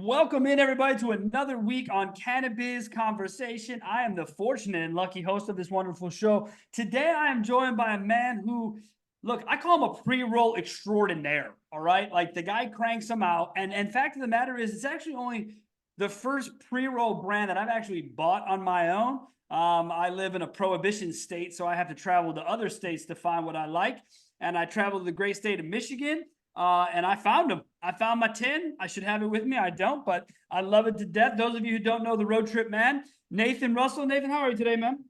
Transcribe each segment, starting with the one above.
Welcome in, everybody, to another week on CannaBiz Conversation. I am the fortunate and lucky host of this wonderful show. Today, I am joined by a man who, look, I call him a pre-roll extraordinaire, all right? Like, the guy cranks them out. And fact of the matter is, it's actually only the first pre-roll brand that I've actually bought on my own. I live in a prohibition state, so I have to travel to other states to find what I like. And I traveled to the great state of Michigan. And I found them. I found my tin. I should have it with me. I don't, but I love it to death. Those of you who don't know the road trip man, Nathan Russell. Nathan, how are you today, man?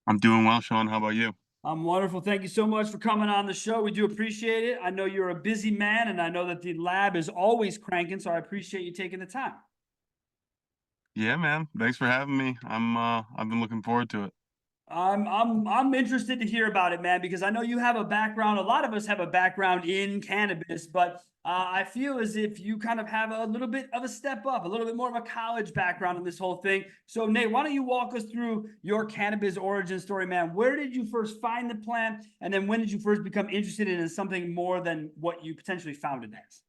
I'm doing well, Sean. How about you? I'm wonderful. Thank you so much for coming on the show. We do appreciate it. I know you're a busy man, and I know that the lab is always cranking, so I appreciate you taking the time. Yeah, man. Thanks for having me. I've been looking forward to it. I'm interested to hear about it, man, because I know you have a background. A lot of us have a background in cannabis, but I feel as if you kind of have a little bit of a step up, a little bit more of a college background in this whole thing. So, Nate, why don't you walk us through your cannabis origin story, man? Where did you first find the plant, and then when did you first become interested in something more than what you potentially found it as?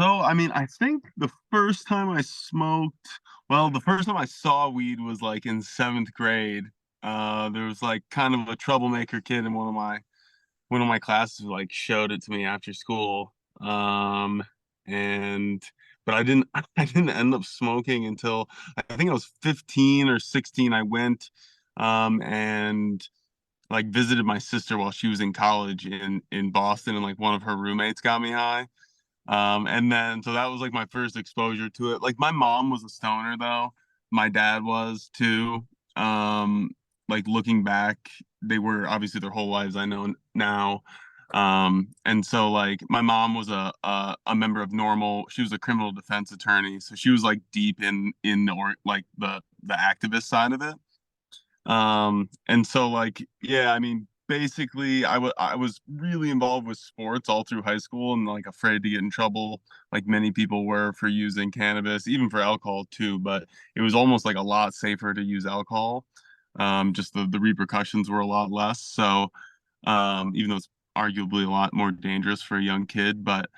So, I think the first time I smoked, well, the first time I saw weed was like in seventh grade. There was like kind of a troublemaker kid in one of my classes who like showed it to me after school. And but I didn't I didn't end up smoking until I think I was 15 or 16. I went and like visited my sister while she was in college in Boston, and like one of her roommates got me high. And then so that was like my first exposure to it. Like my mom was a stoner though. My dad was too. Like looking back, they were obviously their whole lives I know now. And so like my mom was a member of Normal. She was a criminal defense attorney, so she was like deep in or like the activist side of it. And so like, yeah, basically I was really involved with sports all through high school and like afraid to get in trouble, like many people were for using cannabis, even for alcohol too, but it was almost like a lot safer to use alcohol. Just the repercussions were a lot less. So, even though it's arguably a lot more dangerous for a young kid, but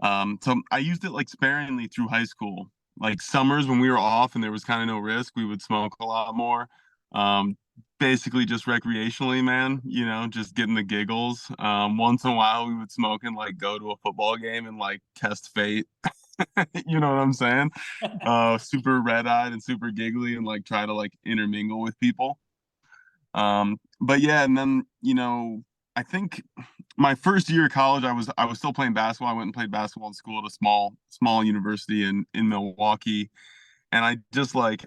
so I used it like sparingly through high school. Like summers when we were off and there was kind of no risk, we would smoke a lot more. Um, Basically just recreationally, man, just getting the giggles. Once in a while we would smoke and like go to a football game and like test fate. You know what I'm saying? Super red-eyed and super giggly and like try to like intermingle with people. But yeah, and then, I think my first year of college, I was still playing basketball. I went and played basketball in school at a small university in Milwaukee. And I just like,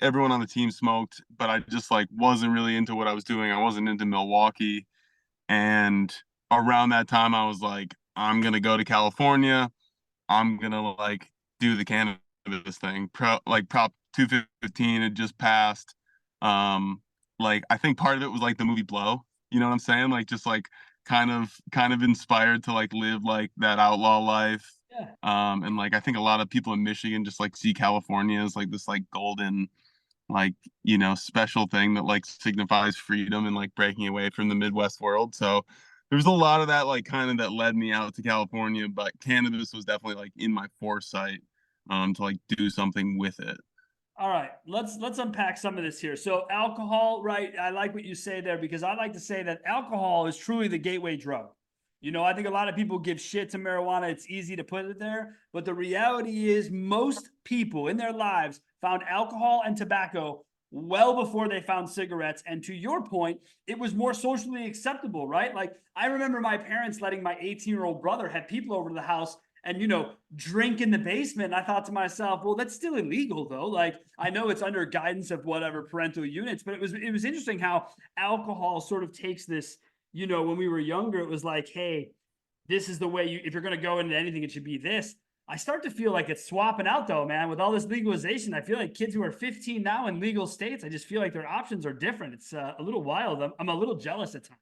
everyone on the team smoked, but I just like wasn't really into what I was doing. I wasn't into Milwaukee. And around that time, I was like, I'm gonna go to California. I'm gonna like do the cannabis thing. Prop 215 had just passed. Um, like I think part of it was like the movie Blow. You know what I'm saying? Like just like kind of inspired to like live like that outlaw life. Yeah. And like I think a lot of people in Michigan just like see California as like this like golden like special thing that like signifies freedom and like breaking away from the Midwest world. So there's a lot of that like kind of that led me out to California, but cannabis was definitely like in my foresight to like do something with it. All right, let's unpack some of this here. So alcohol, right? I like what you say there because I like to say that alcohol is truly the gateway drug. I think a lot of people give shit to marijuana. It's easy to put it there, but the reality is most people in their lives found alcohol and tobacco well before they found cigarettes. And to your point, it was more socially acceptable, right? Like I remember my parents letting my 18-year-old brother have people over to the house and drink in the basement. And I thought to myself, well, that's still illegal though. Like I know it's under guidance of whatever parental units, but it was interesting how alcohol sort of takes this, when we were younger, it was like, hey, this is the way if you're going to go into anything, it should be this. I start to feel like it's swapping out though, man, with all this legalization. I feel like kids who are 15 now in legal states, I just feel like their options are different. It's a little wild. I'm a little jealous at times.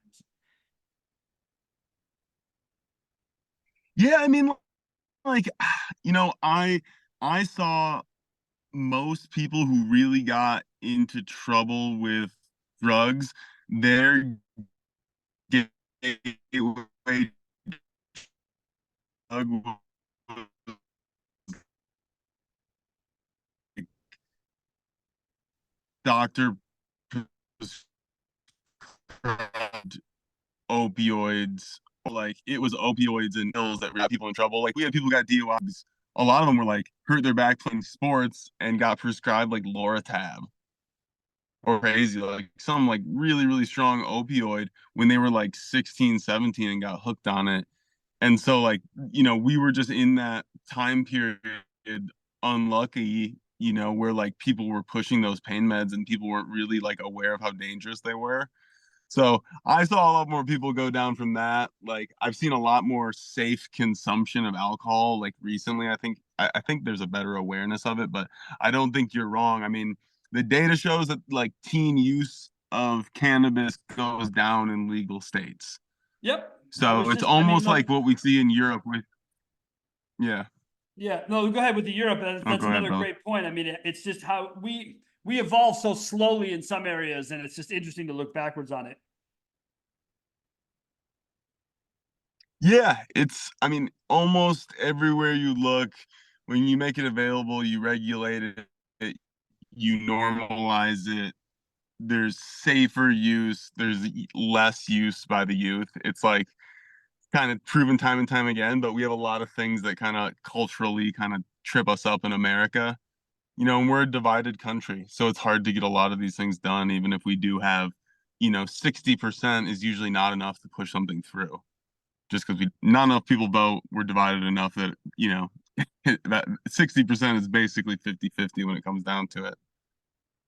Yeah, like I saw most people who really got into trouble with drugs, their gateway drug doctor prescribed opioids, like it was opioids and pills that got people in trouble. Like we had people who got DUIs. A lot of them were like hurt their back playing sports and got prescribed like Loratab or crazy, like some like really, really strong opioid when they were like 16, 17 and got hooked on it. And so like, we were just in that time period unlucky, where like people were pushing those pain meds and people weren't really like aware of how dangerous they were. So I saw a lot more people go down from that. Like I've seen a lot more safe consumption of alcohol like recently. I think there's a better awareness of it, but I don't think you're wrong. I mean, the data shows that like teen use of cannabis goes down in legal states. Yep. I So was it's just, I mean, almost look, like what we see in Europe with, yeah. yeah, no, go ahead with the Europe. Oh, That's go ahead, another brother. great point. I mean, it's just how we evolve so slowly in some areas, and it's just interesting to look backwards on it. Yeah, I mean, almost everywhere you look, when you make it available, you regulate it, you normalize it. There's safer use, there's less use by the youth. It's like kind of proven time and time again, but we have a lot of things that kind of culturally kind of trip us up in America. And we're a divided country, so it's hard to get a lot of these things done, even if we do have, 60% is usually not enough to push something through. Just because we not enough people vote, we're divided enough that, that 60% is basically 50-50 when it comes down to it.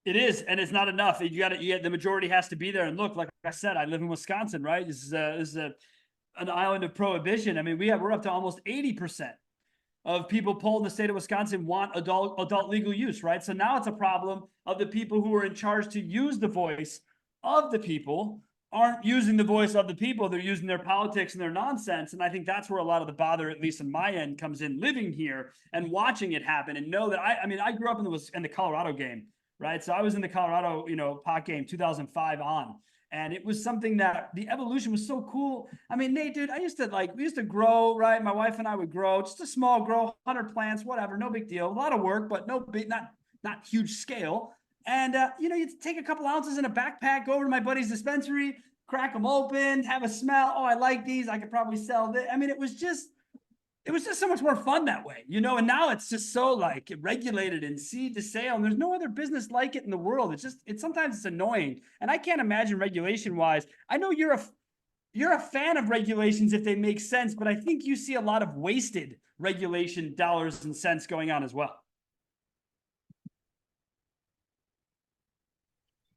It is, and it's not enough. You got to, the majority has to be there. And look, like I said, I live in Wisconsin, right? This is an island of prohibition. I mean, we're up to almost 80% of people polled in the state of Wisconsin want adult legal use, right? So now it's a problem of the people who are in charge to use the voice of the people aren't using the voice of the people. They're using their politics and their nonsense. And I think that's where a lot of the bother, at least in my end, comes in, living here and watching it happen and know that I mean, I grew up in the Colorado game, right? So I was in the Colorado, pot game 2005 on. And it was something that the evolution was so cool. I mean, Nate, dude, we used to grow, right? My wife and I would grow, just a small grow, 100 plants, whatever, no big deal. A lot of work, but no big, not huge scale. And, you'd take a couple ounces in a backpack, go over to my buddy's dispensary, crack them open, have a smell. Oh, I like these. I could probably sell this. I mean, it was just so much more fun that way, and now it's just so like regulated and seed to sale, and there's no other business like it in the world. It's sometimes it's annoying, and I can't imagine regulation wise. I know you're a fan of regulations if they make sense, but I think you see a lot of wasted regulation dollars and cents going on as well.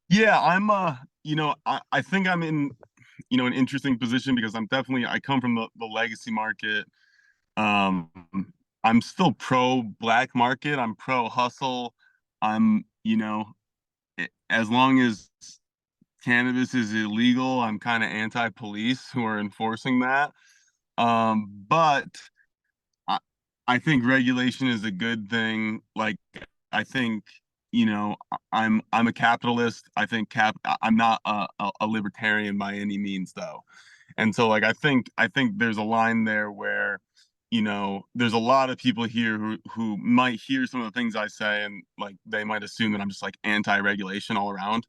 Yeah, I think I'm in, an interesting position because I come from the legacy market. Um, I'm still pro black market. I'm pro hustle. I'm, as long as cannabis is illegal, I'm kind of anti-police who are enforcing that. But I, I think regulation is a good thing. Like, I think, I'm a capitalist. I'm not a libertarian by any means, though. And so like I think there's a line there where, there's a lot of people here who might hear some of the things I say and like they might assume that I'm just like anti-regulation all around.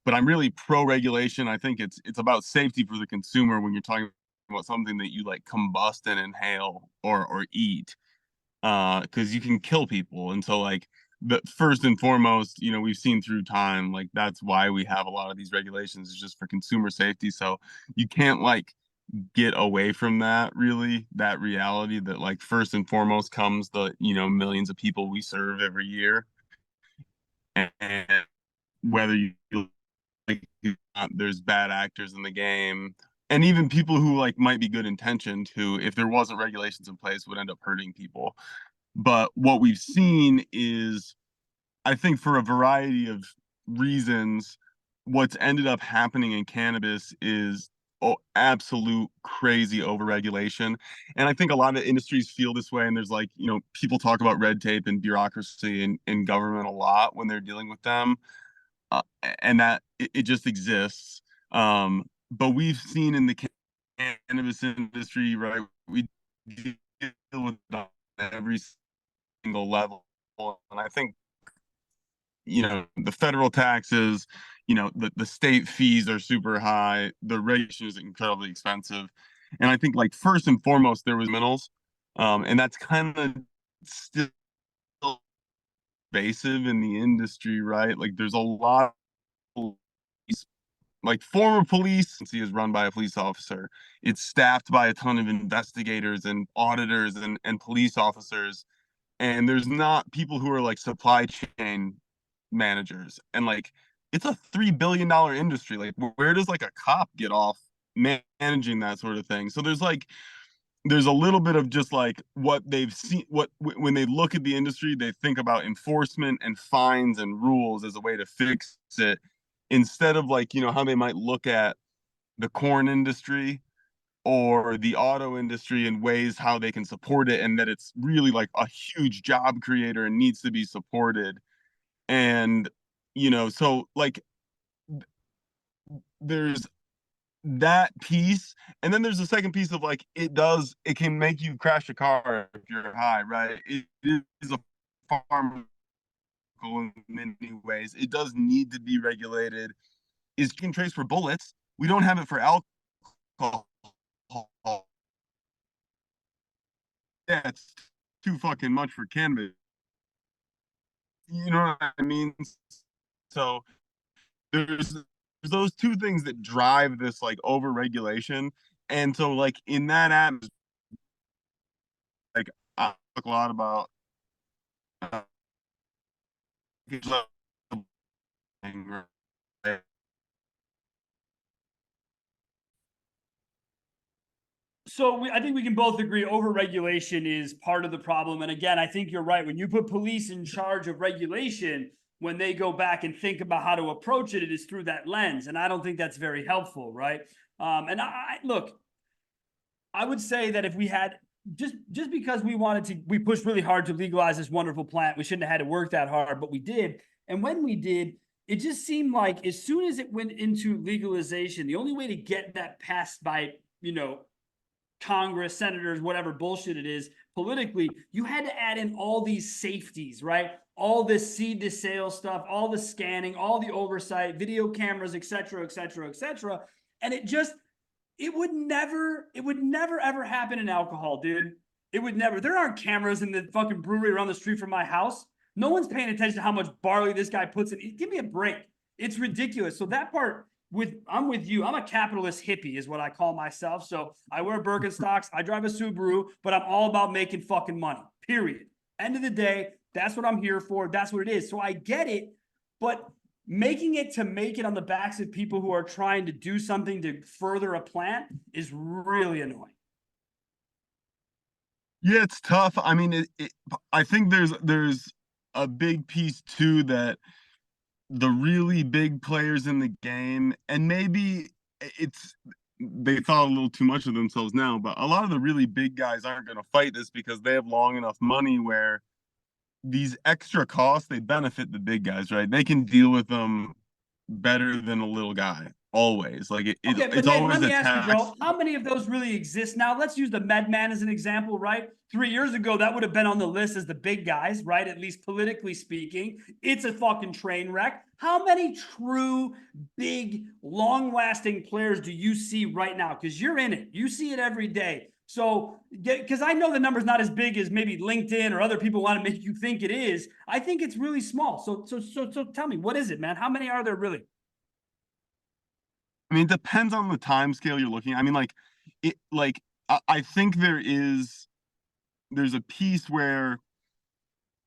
But I'm really pro-regulation. I think it's about safety for the consumer when you're talking about something that you like combust and inhale or eat, because you can kill people. And so like the first and foremost, we've seen through time, like that's why we have a lot of these regulations is just for consumer safety. So you can't like get away from that, really, that reality that like first and foremost comes the, millions of people we serve every year. And whether you like there's bad actors in the game and even people who like might be good intentioned who if there wasn't regulations in place would end up hurting people. But what we've seen is, I think for a variety of reasons, what's ended up happening in cannabis is absolute crazy overregulation. And I think a lot of industries feel this way. And there's like, people talk about red tape and bureaucracy and government a lot when they're dealing with them. And that it just exists. But we've seen in the cannabis industry, right? We deal with it on every single level. And I think the federal taxes, the state fees are super high, the regulation is incredibly expensive. And I think like first and foremost, there was minerals. And that's kind of still pervasive in the industry, right? Like there's a lot of like former police is run by a police officer. It's staffed by a ton of investigators and auditors and police officers. And there's not people who are like supply chain managers. And like it's a $3 billion industry. Like where does like a cop get off managing that sort of thing? So there's a little bit of just like what they've seen, when they look at the industry, they think about enforcement and fines and rules as a way to fix it, instead of like how they might look at the corn industry or the auto industry in ways how they can support it, and that it's really like a huge job creator and needs to be supported. And so like there's that piece, and then there's the second piece of like it can make you crash a car if you're high, right? It is a pharmaceutical in many ways. It does need to be regulated. Is track and trace for bullets? We don't have it for alcohol. Yeah, it's too fucking much for cannabis. You know what I mean? So there's those two things that drive this like overregulation. And so like in that atmosphere, like I talk a lot about So I think we can both agree overregulation is part of the problem. And again, I think you're right. When you put police in charge of regulation, when they go back and think about how to approach it, it is through that lens. And I don't think that's very helpful, right? And I look, I would say that if we had just because we pushed really hard to legalize this wonderful plant, we shouldn't have had to work that hard, but we did. And when we did, it just seemed like as soon as it went into legalization, the only way to get that passed by, Congress, senators, whatever bullshit it is, politically, you had to add in all these safeties, right? All this seed to sale stuff, all the scanning, all the oversight, video cameras, et cetera, et cetera, et cetera. And it would never ever happen in alcohol, dude. It would never. There aren't cameras in the fucking brewery around the street from my house. No one's paying attention to how much barley this guy puts in. Give me a break. It's ridiculous. So that part, I'm with you. I'm a capitalist hippie, is what I call myself. So I wear Birkenstocks, I drive a Subaru, but I'm all about making fucking money. Period. End of the day, that's what I'm here for. That's what it is. So I get it, but making it to make it on the backs of people who are trying to do something to further a plant is really annoying. Yeah, it's tough. I mean, I think there's a big piece too, that the really big players in the game, and maybe it's they thought a little too much of themselves now, but a lot of the really big guys aren't going to fight this because they have long enough money where these extra costs, they benefit the big guys, right? They can deal with them better than a little guy always. Like Okay, but it's Nathan, let always me a ask you, tax. bro, how many of those really exist now? Let's use the MedMan as an example, right? 3 years ago, that would have been on the list as the big guys, right? At least politically speaking. It's a fucking train wreck. How many true, big, long-lasting players do you see right now? Because you're in it. You see it every day. So, because I know the number's not as big as maybe LinkedIn or other people want to make you think it is. I think it's really small. So tell me, what is it, man? How many are there really? I mean, it depends on the time scale you're looking at. I mean, I think there's a piece where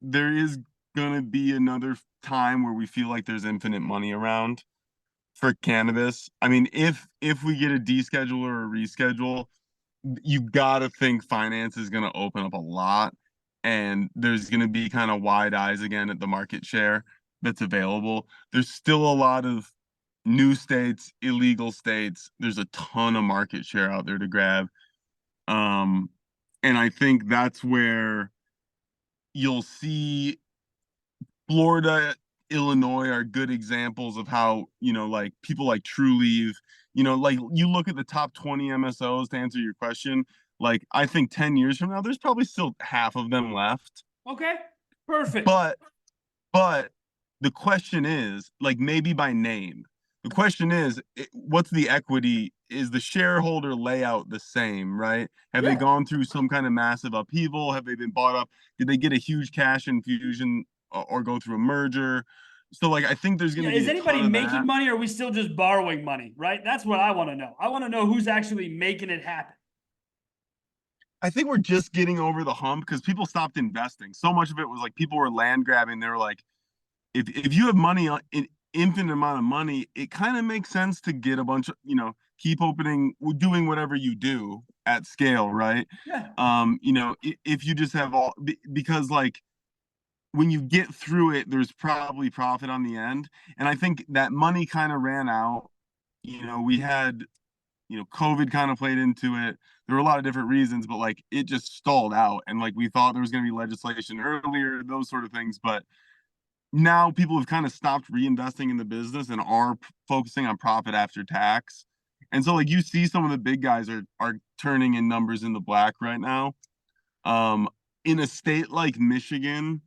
there is gonna be another time where we feel like there's infinite money around for cannabis. I mean, if we get a deschedule or a reschedule, you gotta think finance is gonna open up a lot, and there's gonna be kind of wide eyes again at the market share that's available. There's still a lot of new states, illegal states. There's a ton of market share out there to grab. Um, and I think that's where you'll see Florida, Illinois are good examples of how, like people like Trulieve, like you look at the top 20 MSOs to answer your question, like I think 10 years from now, there's probably still half of them left. Okay, perfect. But the question is, like, maybe by name. The question is, what's the equity? Is the shareholder layout the same, right? Have they Yeah. gone through some kind of massive upheaval? Have they been bought up? Did they get a huge cash infusion or go through a merger? So, like, I think there's going Yeah. to be Is a ton anybody of making that. money, or are we still just borrowing money? Right. That's what I want to know. I want to know who's actually making it happen. I think we're just getting over the hump because people stopped investing. So much of it was like people were land grabbing. They were like, if you have money, an infinite amount of money, it kind of makes sense to get a bunch of, keep opening, doing whatever you do at scale, right? Yeah. If you just have because like when you get through it, there's probably profit on the end. And I think that money kind of ran out. We had, COVID kind of played into it. There were a lot of different reasons, but like it just stalled out. And like we thought there was going to be legislation earlier, those sort of things. But now people have kind of stopped reinvesting in the business and are focusing on profit after tax. And so like you see some of the big guys are turning in numbers in the black right now. Um, in a state like Michigan,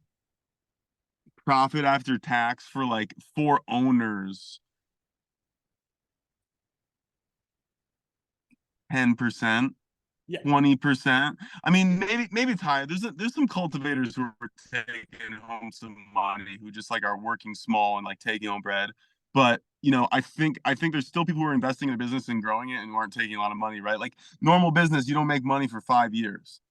profit after tax for like for owners, 10%. Yeah. 20%. I mean, maybe it's higher. There's some cultivators who are taking home some money who just like are working small and like taking home bread. But I think there's still people who are investing in a business and growing it and who aren't taking a lot of money, right? Like normal business, you don't make money for 5 years.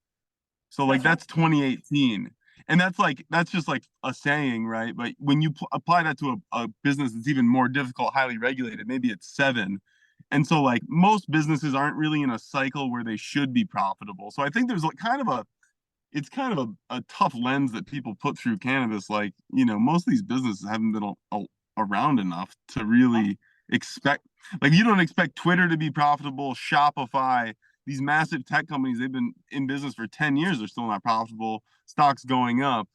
So like That's right. that's 2018. And that's just like a saying, right? But when you apply that to a business that's even more difficult, highly regulated, maybe it's 7. And so like most businesses aren't really in a cycle where they should be profitable. So I think there's like it's kind of a tough lens that people put through cannabis. Like, most of these businesses haven't been around enough to really expect, like, you don't expect Twitter to be profitable, Shopify, these massive tech companies, they've been in business for 10 years, they're still not profitable, stocks going up.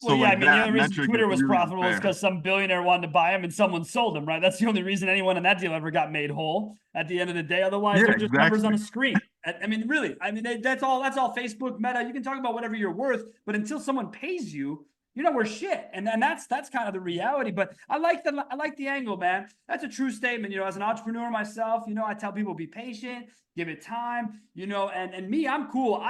Well, So, yeah, I like, mean, the that only reason metric is Twitter was really profitable is unfair. because some billionaire wanted to buy them and someone sold them, right? That's the only reason anyone in that deal ever got made whole at the end of the day. Otherwise, Yeah, they're just numbers on exactly. a screen. I mean, really, I mean, that's all. That's all Facebook, Meta. You can talk about whatever you're worth, but until someone pays you, you're not worth shit. And that's kind of the reality. But I like the angle, man. That's a true statement. As an entrepreneur myself, I tell people be patient, give it time. And me, I'm cool.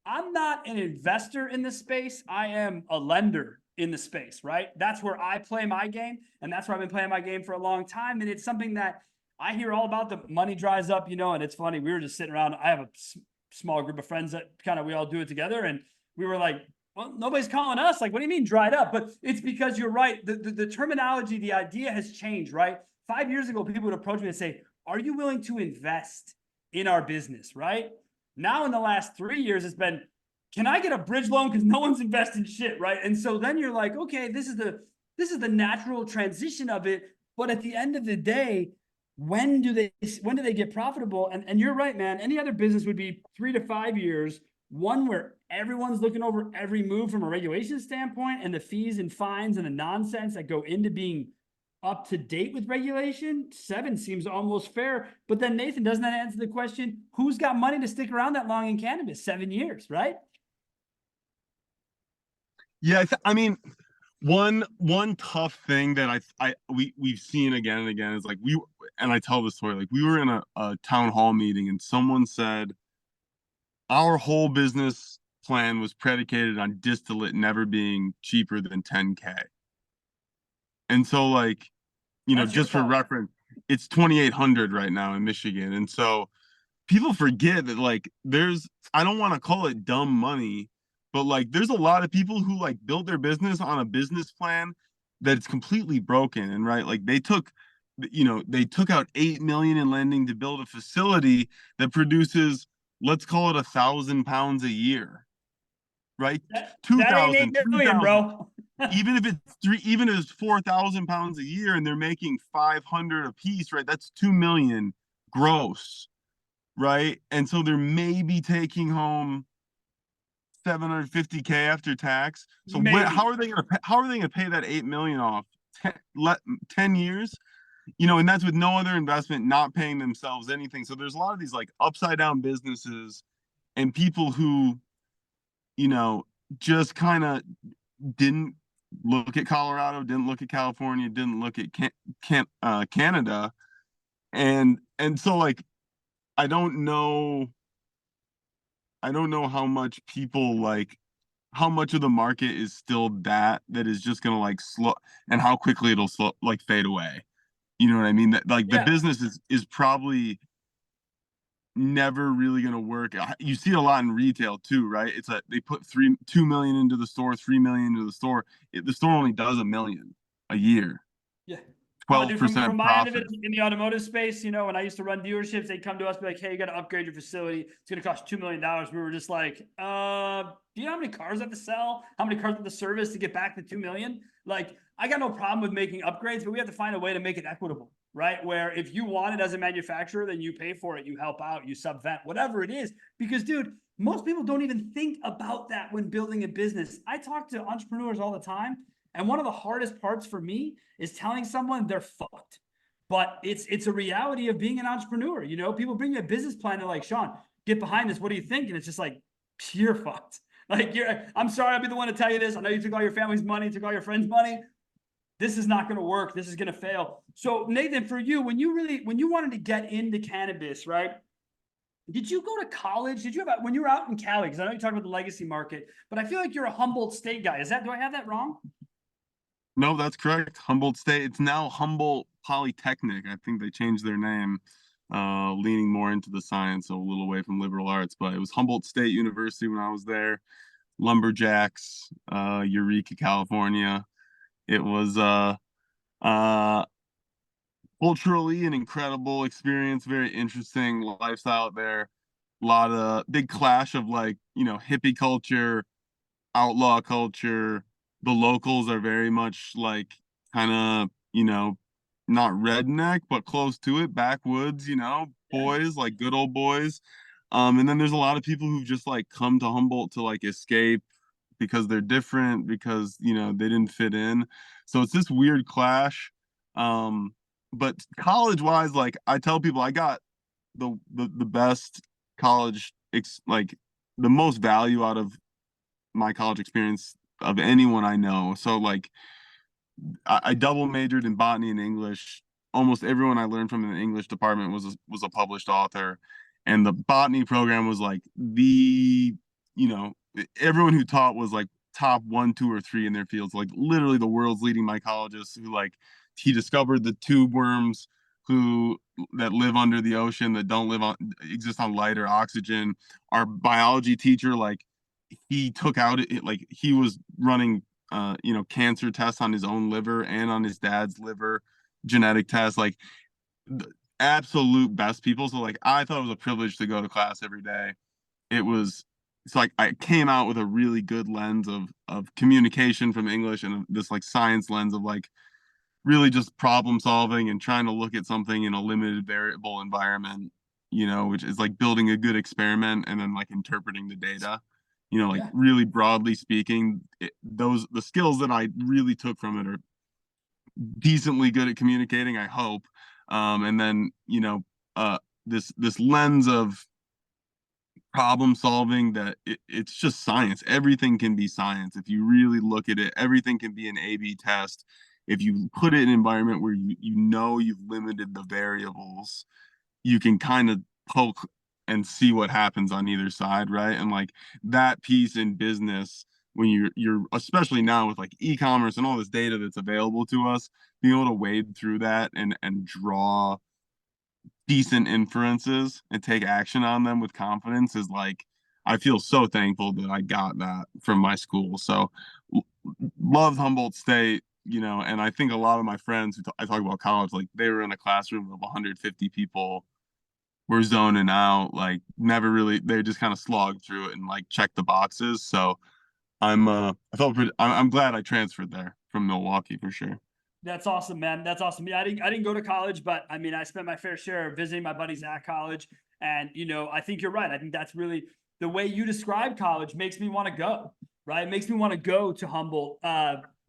I'm not an investor in this space. I am a lender in the space, right? That's where I play my game. And that's where I've been playing my game for a long time. And it's something that I hear all about. The money dries up, and it's funny. We were just sitting around. I have a small group of friends that kind of we all do it together. And we were like, well, nobody's calling us. Like, what do you mean dried up? But it's because you're right. The terminology, the idea has changed, right? 5 years ago, people would approach me and say, are you willing to invest in our business, right? Now in the last 3 years, it's been, can I get a bridge loan? Because no one's investing shit, right? And so then you're like, okay, this is the natural transition of it. But at the end of the day, when do they get profitable? And you're right, man. Any other business would be 3 to 5 years, one where everyone's looking over every move from a regulation standpoint, and the fees and fines and the nonsense that go into being up to date with regulation. 7 seems almost fair. But then, Nathan, doesn't that answer the question? Who's got money to stick around that long in cannabis? 7 years, right? Yeah, I mean, one tough thing that we've seen again and again is like and I tell the story, like we were in a town hall meeting and someone said our whole business plan was predicated on distillate never being cheaper than 10K. And so like, That's your just for fault. reference, it's 2,800 right now in Michigan. And so people forget that like I don't want to call it dumb money, but like there's a lot of people who like built their business on a business plan that's completely broken. And right, like they took out 8 million in lending to build a facility that produces, let's call it 1,000 pounds a year, right? That ain't 2,000, 8 million, 3,000. bro. Even if it's 4,000 pounds a year and they're making 500 a piece, right? That's 2 million gross, right? And so they're maybe taking home 750K after tax. So Maybe. how are they gonna pay that 8 million off? 10 years? And that's with no other investment, not paying themselves anything. So there's a lot of these like upside down businesses and people who, just kind of didn't look at Colorado, didn't look at California, didn't look at Canada, and so like I don't know, how much people like how much of the market is still that is just gonna like slow, and how quickly it'll slow like fade away. You know what I mean? That like the Yeah. business is probably never really going to work. You see a lot in retail too, right? It's a they put 2 million into the store, 3 million into the store. The store only does 1 million a year, Yeah. Oh, dude, from 12% my end of it profit. in the automotive space, you know, when I used to run dealerships, they'd come to us, be like, hey, you got to upgrade your facility. It's going to cost $2 million. We were just like, do you know how many cars I have to sell? How many cars I have to service to get back to 2 million? Like, I got no problem with making upgrades, but we have to find a way to make it equitable, right? Where if you want it as a manufacturer, then you pay for it, you help out, you subvent, whatever it is. Because, dude, most people don't even think about that when building a business. I talk to entrepreneurs all the time, and one of the hardest parts for me is telling someone they're fucked. But it's a reality of being an entrepreneur. You know, people bring you a business plan. They're like, Sean, get behind this. What do you think? And it's just like, you're fucked. Like, I'm sorry, I'll be the one to tell you this. I know you took all your family's money, took all your friends' money. This is not going to work. This is going to fail. So, Nathan, for you, when you wanted to get into cannabis, right? Did you go to college? Did you when you were out in Cali? Because I know you talked about the legacy market, but I feel like you're a Humboldt State guy. Do I have that wrong? No, that's correct. Humboldt State. It's now Humboldt Polytechnic. I think they changed their name, leaning more into the science, so a little away from liberal arts. But it was Humboldt State University when I was there. Lumberjacks, Eureka, California. It was uh culturally an incredible experience, very interesting lifestyle out there. A lot of big clash of like, hippie culture, outlaw culture. The locals are very much like kind of, not redneck, but close to it, backwoods, Yeah. boys, like good old boys. And then there's a lot of people who've just like come to Humboldt to like escape because they're different, because they didn't fit in. So it's this weird clash. But college wise, like I tell people, I got the best college like the most value out of my college experience of anyone I know. So like I double majored in botany and English. Almost everyone I learned from in the English department was a published author, and the botany program was like you know, everyone who taught was like top one, two, or three in their fields. Like literally the world's leading mycologists who like he discovered the tube worms who that live under the ocean that don't exist on light or oxygen. Our biology teacher, like he took out it like he was running cancer tests on his own liver and on his dad's liver, genetic tests, like the absolute best people. So like I thought it was a privilege to go to class every day. It's like I came out with a really good lens of communication from English and this like science lens of like really just problem solving and trying to look at something in a limited variable environment, which is like building a good experiment and then like interpreting the data. Like Yeah. really broadly speaking, the skills that I really took from it are decently good at communicating, I hope. And then, this lens of problem solving that it's just science. Everything can be science. If you really look at it, everything can be an A/B test. If you put it in an environment where you've limited the variables, you can kind of poke and see what happens on either side, right? And like that piece in business, when you're especially now with like e-commerce and all this data that's available to us, being able to wade through that and draw decent inferences and take action on them with confidence is like I feel so thankful that I got that from my school. So love Humboldt State, and I think a lot of my friends I talk about college, like they were in a classroom of 150 people, were zoning out, like never really, they just kind of slogged through it and like checked the boxes. So I'm glad I transferred there from Milwaukee for sure. That's awesome, man. That's awesome. Yeah, I didn't go to college, but I mean, I spent my fair share of visiting my buddies at college. And, I think you're right. I think that's really the way you describe college makes me want to go, right? It makes me want to go to Humboldt.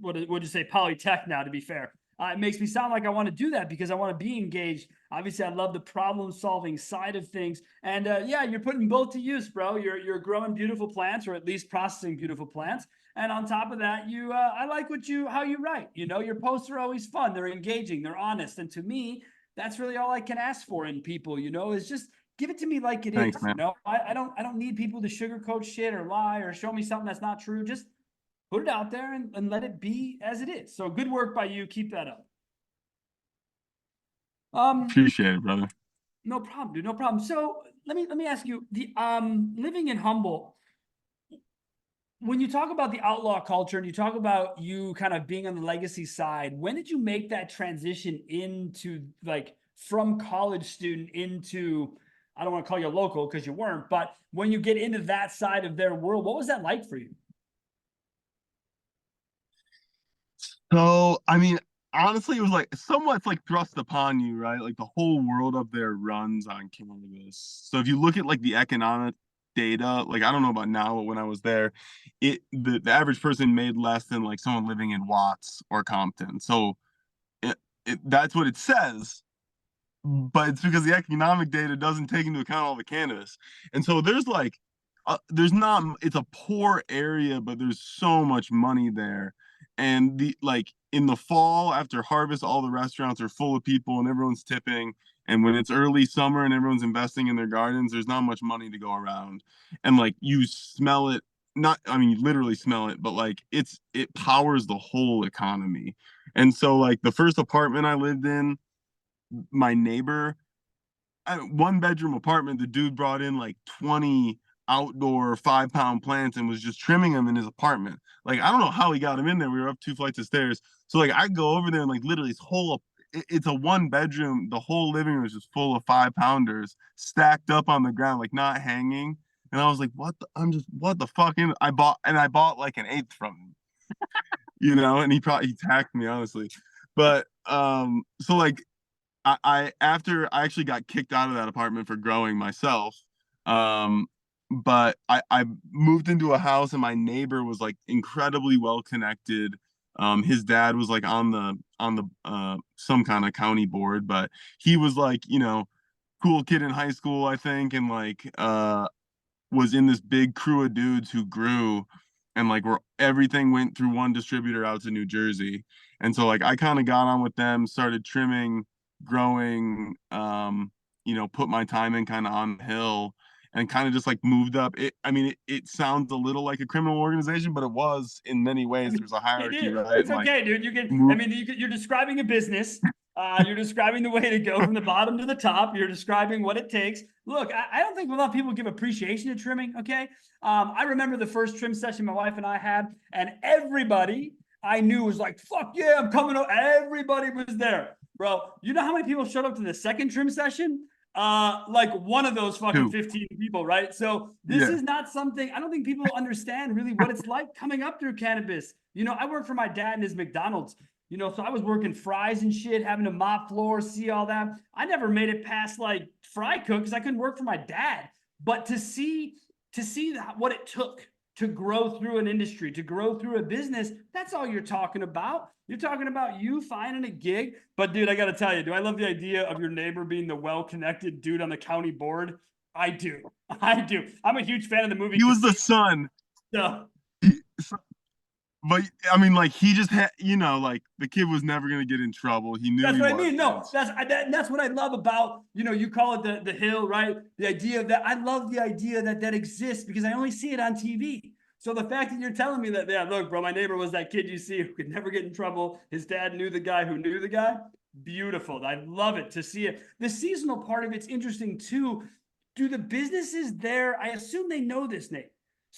What would you say? Polytech now, to be fair. It makes me sound like I want to do that because I want to be engaged. Obviously, I love the problem solving side of things. And yeah, you're putting both to use, bro. You're growing beautiful plants, or at least processing beautiful plants. And on top of that, I like how you write. Your posts are always fun. They're engaging. They're honest. And to me, that's really all I can ask for in people. Is just give it to me like it is. Thanks, man. I don't need people to sugarcoat shit or lie or show me something that's not true. Just put it out there and let it be as it is. So good work by you. Keep that up. Appreciate it, brother. No problem, dude. No problem. So let me ask you, the living in Humboldt, when you talk about the outlaw culture and you talk about you kind of being on the legacy side, when did you make that transition into, like, from college student into, I don't want to call you a local because you weren't, but when you get into that side of their world, what was that like for you? So, I mean, honestly, it was like somewhat like thrust upon you, right? Like the whole world up there runs on cannabis. So if you look at like the economic data, like I don't know about now, but when I was there, the average person made less than like someone living in Watts or Compton. So that's what it says, but it's because the economic data doesn't take into account all the cannabis. And so there's like there's not it's a poor area, but there's so much money there. And the like in the fall after harvest, all the restaurants are full of people and everyone's tipping. And when it's early summer and everyone's investing in their gardens, there's not much money to go around. And like you smell it, not I mean you literally smell it, but like it powers the whole economy. And so like the first apartment I lived in, my neighbor, one bedroom apartment, the dude brought in like 20 outdoor 5 pound plants and was just trimming them in his apartment. Like, I don't know how he got them in there. We were up 2 flights of stairs. So like I go over there and like literally it's a one bedroom. The whole living room is just full of 5 pounders stacked up on the ground, like not hanging. And I was like, what the fuck? And I bought like an eighth from him, and he taxed me honestly. But so like I after I actually got kicked out of that apartment for growing myself. Um, but I moved into a house and my neighbor was like incredibly well connected. His dad was like on the some kind of county board, but he was like, cool kid in high school, I think, and like was in this big crew of dudes who grew and like where everything went through one distributor out to New Jersey. And so like I kind of got on with them, started trimming, growing, put my time in kind of on the hill and kind of just like moved up. It sounds a little like a criminal organization, but it was in many I ways. mean, There's a it hierarchy, is. right? It's And like okay, dude. move, You're describing a business. You're describing the way to go from the bottom to the top. You're describing what it takes. Look, I don't think a lot of people give appreciation to trimming. Okay. I remember the first trim session my wife and I had, and everybody I knew was like, fuck yeah, I'm coming up. Everybody was there, bro. You know how many people showed up to the second trim session? Like one of those fucking too. 15 people, right? So this Yeah. is not something, I don't think people understand really what it's like coming up through cannabis. I work for my dad in his McDonald's, so I was working fries and shit, having to mop floors, see all that. I never made it past like fry cook because I couldn't work for my dad. But to see what it took to grow through an industry, to grow through a business, that's all you're talking about. You're talking about you finding a gig. But dude, I got to tell you, do I love the idea of your neighbor being the well-connected dude on the county board? I do. I do. I'm a huge fan of the movie He was the Casino. son. So He, but I mean, like he just had, like the kid was never gonna get in trouble. He knew that's he what I mean. No, wasn't. that's what I love about, you call it the hill, right? The idea of that. I love the idea that exists because I only see it on TV. So the fact that you're telling me that, yeah, look, bro, my neighbor was that kid you see who could never get in trouble. His dad knew the guy who knew the guy. Beautiful. I love it to see it. The seasonal part of it's interesting too. Do the businesses there? I assume they know this, Nate.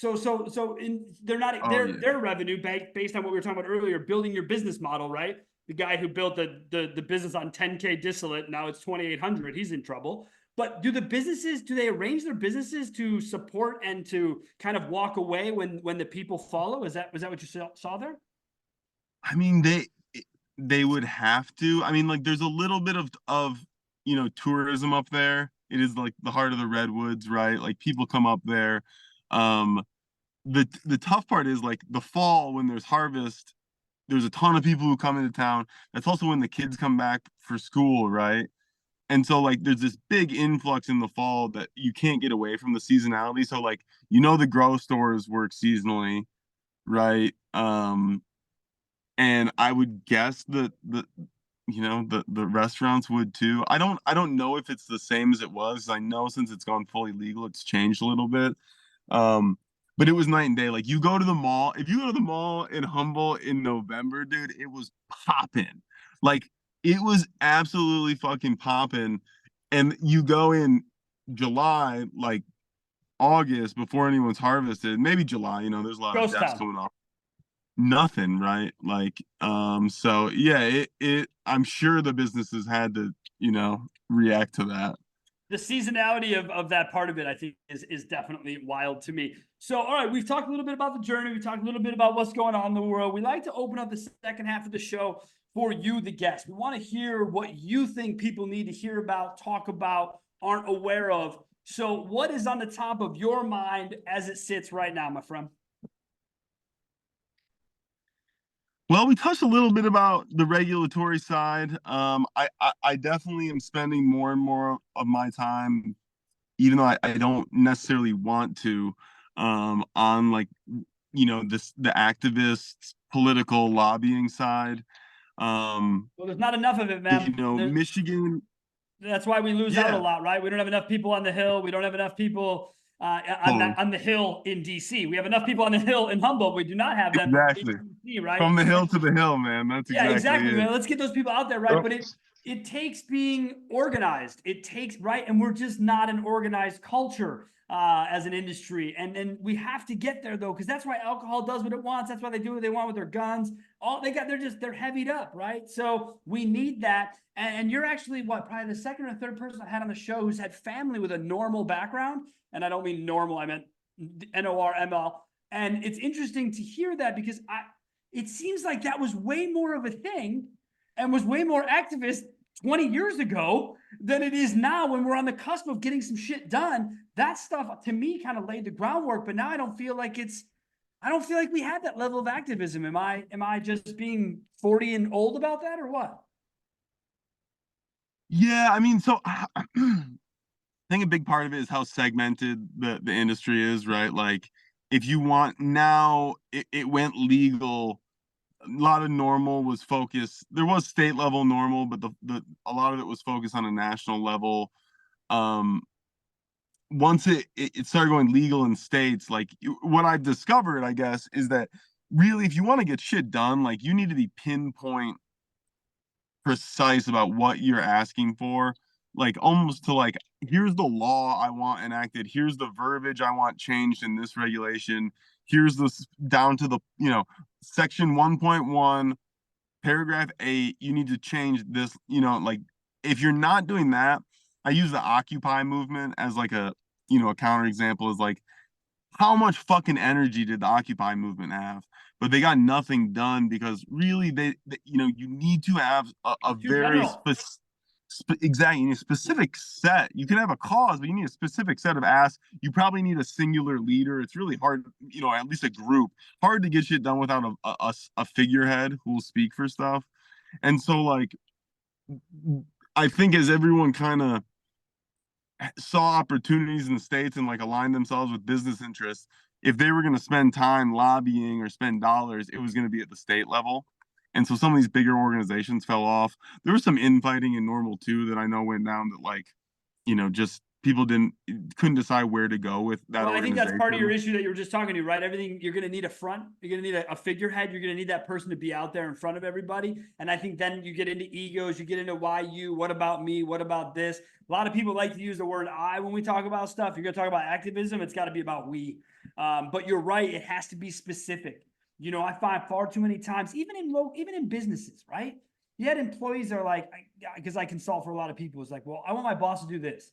They're not Oh yeah. their revenue based on what we were talking about earlier, building your business model, right? The guy who built the business on 10K distillate, now it's 2,800. He's in trouble. But do they arrange their businesses to support and to kind of walk away when the people follow? Was that what you saw there? I mean, they would have to. I mean, like there's a little bit of tourism up there. It is like the heart of the redwoods, right? Like people come up there. Um, the tough part is like the fall when there's harvest, there's a ton of people who come into town. That's also when the kids come back for school, right? And so like there's this big influx in the fall that you can't get away from the seasonality. So like, you know, the grow stores work seasonally, right? And I would guess that the restaurants would too. I don't know if it's the same as it was. I know since it's gone fully legal, it's changed a little bit. Um, but it was night and day. Like you go to the mall, if you go to the mall in Humboldt in November, dude, it was popping. Like it was absolutely fucking popping. And you go in July, like August, before anyone's harvested, maybe July, there's a lot of Ghost deaths town. coming off. Nothing, right? Like, so yeah, I'm sure the businesses had to, react to that. The seasonality of that part of it, I think, is definitely wild to me. So, all right, we've talked a little bit about the journey. We talked a little bit about what's going on in the world. We like to open up the second half of the show for you, the guest. We want to hear what you think people need to hear about, talk about, aren't aware of. So, what is on the top of your mind as it sits right now, my friend? Well, we touched a little bit about the regulatory side. I definitely am spending more and more of my time, even though I don't necessarily want to, on like, the activists, political lobbying side. Well, there's not enough of it, man. Michigan. That's why we lose out a Yeah, lot, right? We don't have enough people on the Hill. We don't have enough people totally. on the Hill in DC. We have enough people on the Hill in Humboldt. We do not have them in Exactly. DC, right? From the hill to the hill, man. That's Yeah, exactly exactly, it. man. Let's get those people out there, right? Oh, But it takes being organized. It takes, right, and we're just not an organized culture as an industry, and we have to get there though, because that's why alcohol does what it wants. That's why they do what they want with their guns. All they got, they're heavied up, right? So we need that. And you're actually what, probably the second or third person I had on the show who's had family with a normal background, and I don't mean normal, I meant NORML. And it's interesting to hear that because it seems like that was way more of a thing and was way more activist 20 years ago than it is now when we're on the cusp of getting some shit done. That stuff to me kind of laid the groundwork, but now I don't feel like we had that level of activism. Am I just being 40 and old about that or what? yeah, I mean, so I think a big part of it is how segmented the industry is, right? Like, if you want now, it went legal. A lot of normal was focused. There was state level normal, but the a lot of it was focused on a national level. Um, Once it started going legal in states, like what I've discovered, I guess, is that really, if you want to get shit done, like you need to be pinpoint precise about what you're asking for, like almost to like, here's the law I want enacted, here's the verbiage I want changed in this regulation, here's this down to the, section 1.1, paragraph 8, you need to change this, like if you're not doing that, I use the Occupy movement as like a counter example is like, how much fucking energy did the Occupy movement have? But they got nothing done because really you need to have a Too very general. exactly specific set. You can have a cause, but you need a specific set of asks. You probably need a singular leader. It's really hard, at least a group. Hard to get shit done without a figurehead who will speak for stuff. And so like I think as everyone kind of saw opportunities in the states and like aligned themselves with business interests, if they were going to spend time lobbying or spend dollars, it was going to be at the state level. And so some of these bigger organizations fell off. There was some infighting in normal too that I know went down that like, just people couldn't decide where to go with that Well, I think that's part of your organization. issue that you were just talking to, right? Everything you're going to need a front, you're going to need a figurehead, you're going to need that person to be out there in front of everybody. And I think then you get into egos, you get into why you, what about me, what about this? A lot of people like to use the word I when we talk about stuff. You're going to talk about activism, it's got to be about we. But you're right, it has to be specific. I find far too many times, even in businesses, right? You had employees that are like, because I consult for a lot of people, it's like, well, I want my boss to do this.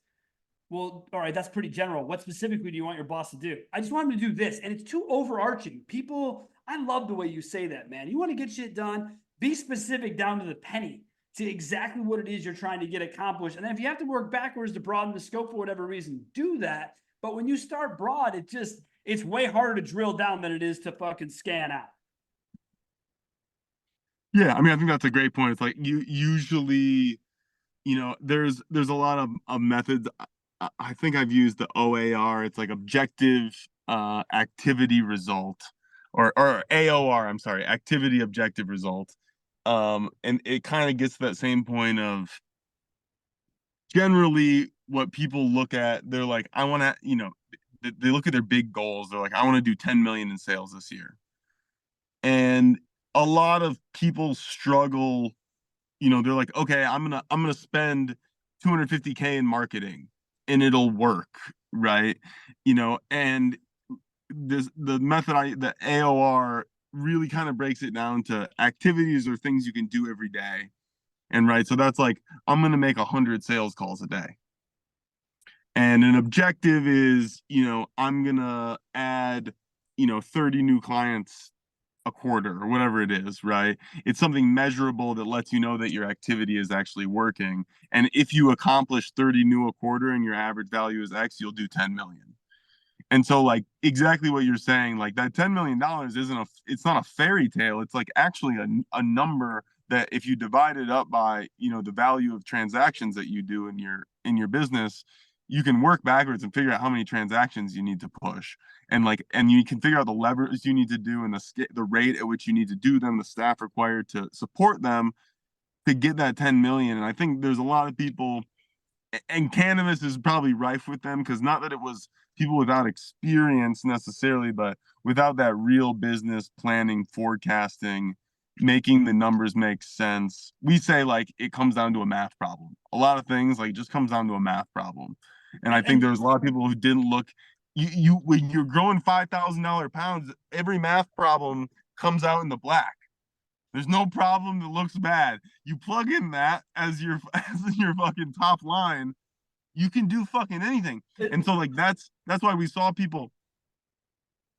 Well, all right, that's pretty general. What specifically do you want your boss to do? I just want him to do this. And it's too overarching. People, I love the way you say that, man. You want to get shit done, be specific down to the penny to exactly what it is you're trying to get accomplished. And then if you have to work backwards to broaden the scope for whatever reason, do that. But when you start broad, it's way harder to drill down than it is to fucking scan out. Yeah, I mean, I think that's a great point. It's like you usually there's a lot of methods. I think I've used the OAR. It's like objective activity result, or AOR. I'm sorry, activity objective result. And it kind of gets to that same point of generally what people look at. They're like, I want to, they look at their big goals. They're like, I want to do 10 million in sales this year. And a lot of people struggle. They're like, okay, I'm gonna spend 250K in marketing and it'll work, right? And the the AOR really kind of breaks it down to activities or things you can do every day. And right, so that's like, I'm gonna make 100 sales calls a day. And an objective is, I'm gonna add, 30 new clients a quarter or whatever it is, right? It's something measurable that lets you know that your activity is actually working. And if you accomplish 30 new a quarter and your average value is X, you'll do 10 million. And so like exactly what you're saying, like that $10 million it's not a fairy tale. It's like actually a number that if you divide it up by, the value of transactions that you do in your business, you can work backwards and figure out how many transactions you need to push. And you can figure out the levers you need to do and the rate at which you need to do them, the staff required to support them to get that 10 million. And I think there's a lot of people, and cannabis is probably rife with them, because not that it was people without experience necessarily, but without that real business planning, forecasting, making the numbers make sense. We say like it comes down to a math problem. A lot of things like just comes down to a math problem. And I think And there's a lot of people who didn't look. You when you're growing $5,000 pounds, every math problem comes out in the black. There's no problem that looks bad. You plug in that as your as your fucking top line, you can do fucking anything. And so like that's why we saw people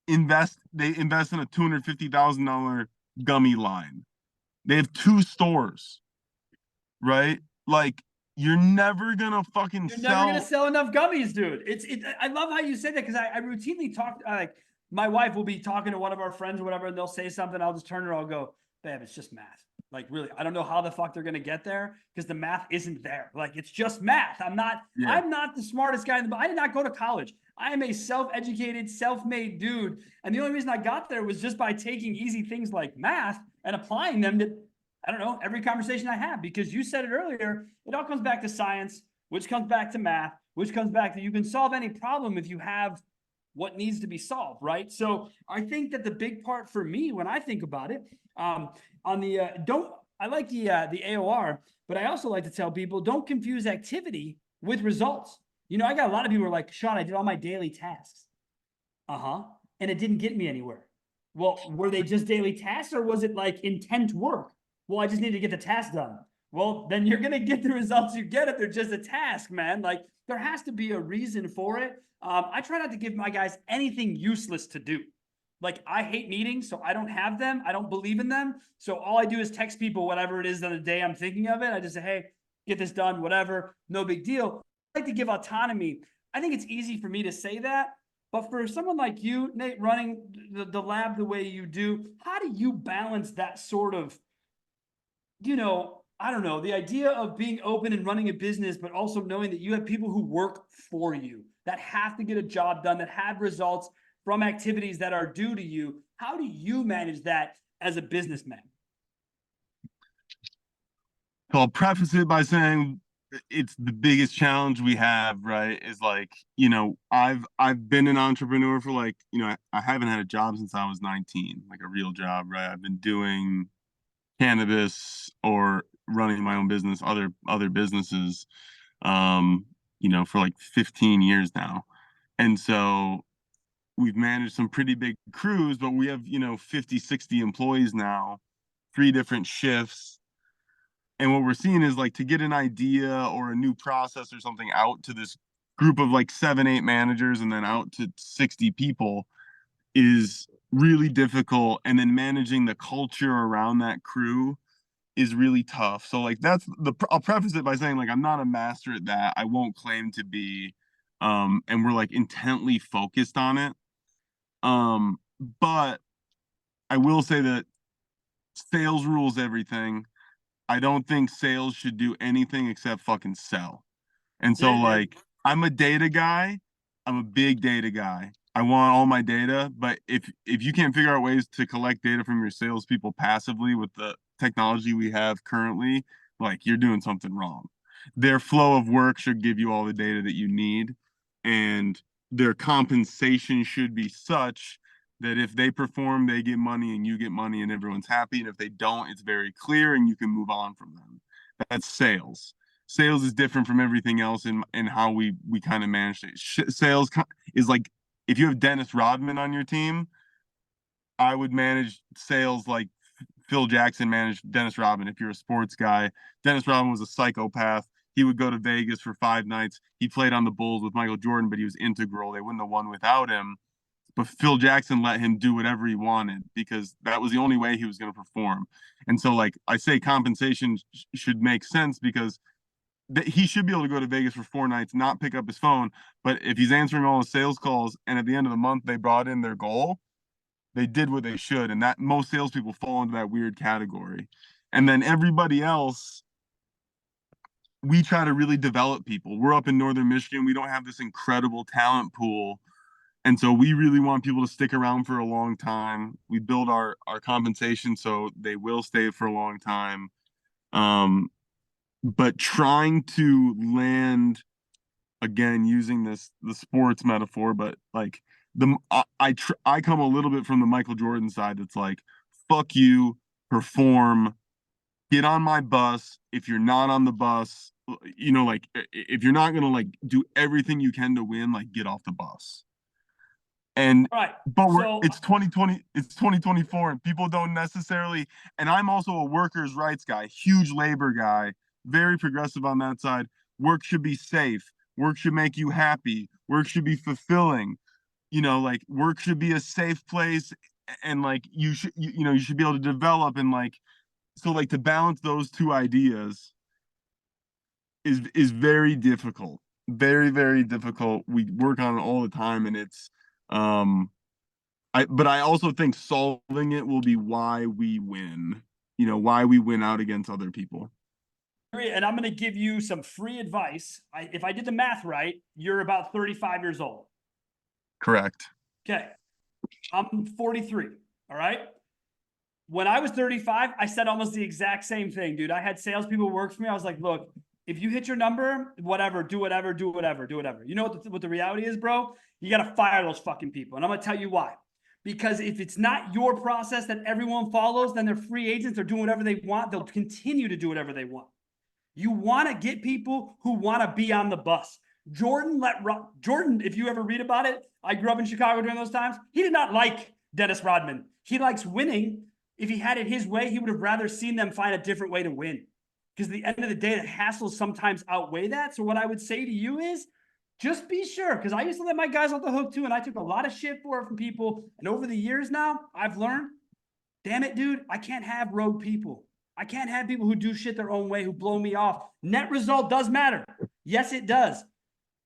invest in a $250,000 gummy line. They have 2 stores, right? Like you're never gonna fucking you're never gonna sell. sell enough gummies, dude. I love how you say that, because I routinely talk, like my wife will be talking to one of our friends or whatever, and they'll say something. I'll just turn her. I'll go, babe, it's just math. Like really, I don't know how the fuck they're gonna get there, because the math isn't there. Like it's just math. Yeah, I'm not the smartest guy in the. I did not go to college. I am a self-educated, self-made dude, and the only reason I got there was just by taking easy things like math and applying them to, I don't know, every conversation I have. Because you said it earlier, it all comes back to science, which comes back to math, which comes back to, you can solve any problem if you have what needs to be solved, right? So I think that the big part for me when I think about it, on the don't I like the AOR, but I also like to tell people, don't confuse activity with results. I got a lot of people who are like, Sean, I did all my daily tasks. Uh-huh. And it didn't get me anywhere. Well, were they just daily tasks, or was it like intent work? Well, I just need to get the task done. Well, then you're gonna get the results you get if they're just a task, man. Like there has to be a reason for it. I try not to give my guys anything useless to do. Like I hate meetings, so I don't have them. I don't believe in them. So all I do is text people whatever it is on the day I'm thinking of it. I just say, hey, get this done, whatever, no big deal. I like to give autonomy. I think it's easy for me to say that, but for someone like you, Nate, running the lab the way you do, how do you balance that sort of, I don't know, the idea of being open and running a business, but also knowing that you have people who work for you, that have to get a job done, that have results from activities that are due to you? How do you manage that as a businessman? so I'll preface it by saying it's the biggest challenge we have, right? Is like, I've been an entrepreneur for like, I haven't had a job since I was 19, like a real job, right? I've been doing cannabis or running my own business, other businesses, for like 15 years now. And so we've managed some pretty big crews, but we have, 50, 60 employees now, 3 different shifts. And what we're seeing is like to get an idea or a new process or something out to this group of like 7, 8 managers and then out to 60 people is really difficult. And then managing the culture around that crew is really tough. So like I'll preface it by saying like I'm not a master at that. I won't claim to be. And we're like intently focused on it. But I will say that sales rules everything. I don't think sales should do anything except fucking sell. And so And like I'm a data guy. I'm a big data guy. I want all my data, but if you can't figure out ways to collect data from your salespeople passively with the technology we have currently, like you're doing something wrong. Their flow of work should give you all the data that you need, and their compensation should be such that if they perform, they get money and you get money and everyone's happy. And if they don't, it's very clear and you can move on from them. That's sales. Sales is different from everything else in how we kind of manage it. Sales is like if you have Dennis Rodman on your team, I would manage sales like Phil Jackson managed Dennis Rodman. If you're a sports guy, Dennis Rodman was a psychopath. He would go to Vegas for 5 nights. He played on the Bulls with Michael Jordan, but he was integral. They wouldn't have won without him. But Phil Jackson let him do whatever he wanted because that was the only way he was going to perform. And so, like I say, compensation should make sense because he should be able to go to Vegas for 4 nights, not pick up his phone. But if he's answering all the sales calls and at the end of the month they brought in their goal, they did what they should. And that most salespeople fall into that weird category. And then everybody else, we try to really develop people. We're up in Northern Michigan. We don't have this incredible talent pool. And so we really want people to stick around for a long time. We build our compensation so they will stay for a long time. But trying to land again using the sports metaphor, but like I come a little bit from the Michael Jordan side. That's like fuck you, perform, get on my bus. If you're not on the bus, like if you're not gonna like do everything you can to win, like get off the bus. And all right, but so it's 2020, it's 2024, and people don't necessarily. And I'm also a workers' rights guy, huge labor guy, very progressive on that side. Work should be safe. Work should make you happy. Work should be fulfilling. Like work should be a safe place, and like you should be able to develop and like so like to balance those two ideas is very difficult, very very difficult. We work on it all the time, and it's um but I also think solving it will be why we win. Why we win out against other people. and I'm going to give you some free advice. If I did the math right, you're about 35 years old. Correct. Okay. I'm 43. All right. When I was 35, I said almost the exact same thing, dude. I had salespeople work for me. I was like, look, if you hit your number, whatever, do whatever, do whatever, do whatever. You know what the reality is, bro? You got to fire those fucking people. And I'm going to tell you why. Because if it's not your process that everyone follows, then they're free agents. They're doing whatever they want. They'll continue to do whatever they want. You want to get people who want to be on the bus. Jordan, if you ever read about it, I grew up in Chicago during those times. He did not like Dennis Rodman. He likes winning. If he had it his way, he would have rather seen them find a different way to win. Because at the end of the day, the hassles sometimes outweigh that. So what I would say to you is just be sure. Because I used to let my guys off the hook too. And I took a lot of shit for it from people. And over the years now, I've learned, damn it, dude, I can't have rogue people. I can't have people who do shit their own way, who blow me off. Net result does matter. Yes, it does.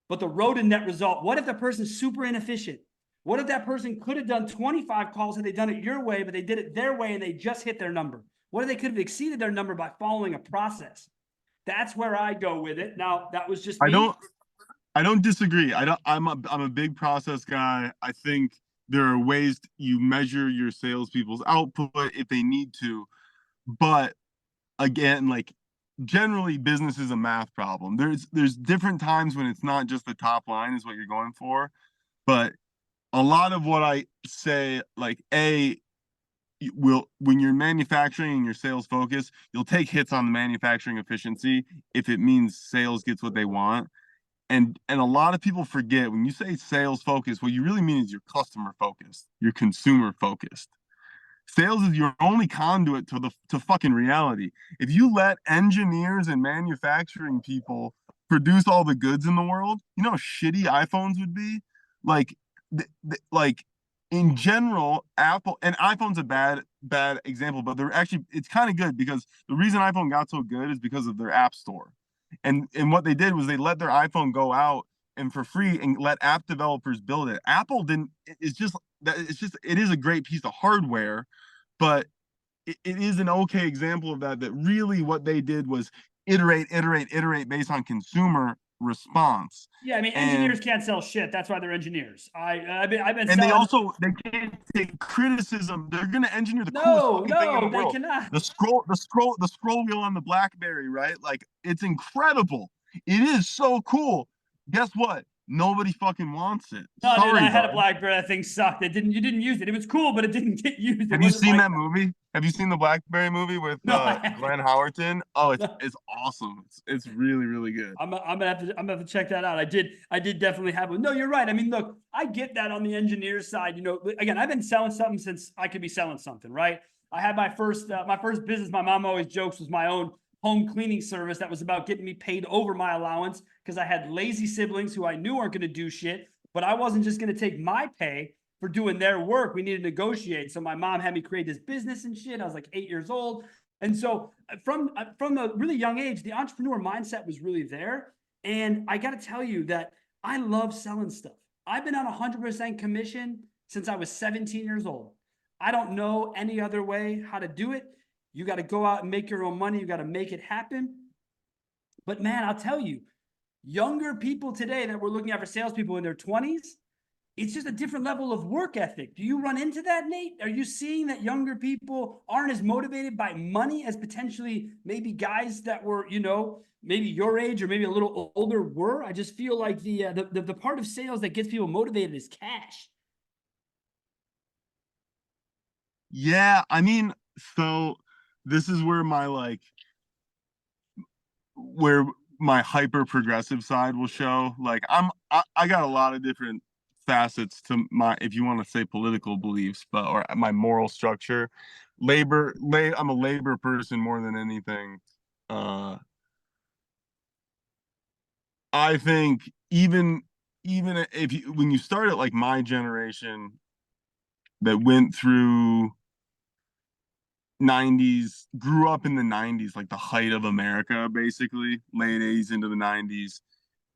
But the road and net result, what if the person's super inefficient? What if that person could have done 25 calls had they done it your way, but they did it their way and they just hit their number? What if they could have exceeded their number by following a process? That's where I go with it. Now, that was just I me. don't I don't disagree. I'm a big process guy. I think there are ways you measure your salespeople's output if they need to, but again, like generally business is a math problem. There's different times when it's not just the top line is what you're going for, but a lot of what I say, like when you're manufacturing and your sales focus, you'll take hits on the manufacturing efficiency if it means sales gets what they want. And a lot of people forget when you say sales focused, what you really mean is you're customer focused, you're consumer focused. Sales is your only conduit to fucking reality. If you let engineers and manufacturing people produce all the goods in the world, you know how shitty iPhones would be? Like like in general, Apple and iPhone's a bad example, but they're actually it's kind of good because the reason iPhone got so good is because of their app store. And what they did was they let their iPhone go out and for free and let app developers build it. Apple didn't. It's just that it is a great piece of hardware, but it is an okay example of that. That really what they did was iterate based on consumer response. Yeah, I mean, And engineers can't sell shit. That's why they're engineers. I've been and selling. they can't take criticism. They're gonna engineer the coolest No, fucking thing in the no, they world. cannot. The scroll wheel on the BlackBerry, right? Like it's incredible. It is so cool. Guess what? Nobody fucking wants it. No, dude, Sorry, I had a bud. BlackBerry. That thing sucked. You didn't use it. It was cool, but it didn't get used. It Have you wasn't seen like that movie? Have you seen the BlackBerry movie with no, I Glenn haven't. Howerton? Oh, it's No. it's awesome. It's really really good. I'm gonna have to check that out. I did definitely have one. No, you're right. I mean, look, I get that on the engineer side. Again, I've been selling something since I could be selling something, right? I had my first business. My mom always jokes was my own home cleaning service that was about getting me paid over my allowance because I had lazy siblings who I knew weren't going to do shit, but I wasn't just going to take my pay for doing their work. We needed to negotiate. So my mom had me create this business and shit. I was like 8 years old. And so from a really young age, the entrepreneur mindset was really there. And I got to tell you that I love selling stuff. I've been on 100% commission since I was 17 years old. I don't know any other way how to do it. You got to go out and make your own money. You got to make it happen. But man, I'll tell you, younger people today that we're looking at for salespeople in their 20s, it's just a different level of work ethic. Do you run into that, Nate? Are you seeing that younger people aren't as motivated by money as potentially maybe guys that were, maybe your age or maybe a little older were? I just feel like the part of sales that gets people motivated is cash. Yeah, I mean, so this is where my hyper progressive side will show. Like I got a lot of different facets to my, if you want to say, political beliefs, but or my moral structure. I'm a labor person more than anything. uh I think even if you, when you start at like my generation that went through 90s, grew up in the 90s, like the height of America, basically, late 80s into the 90s.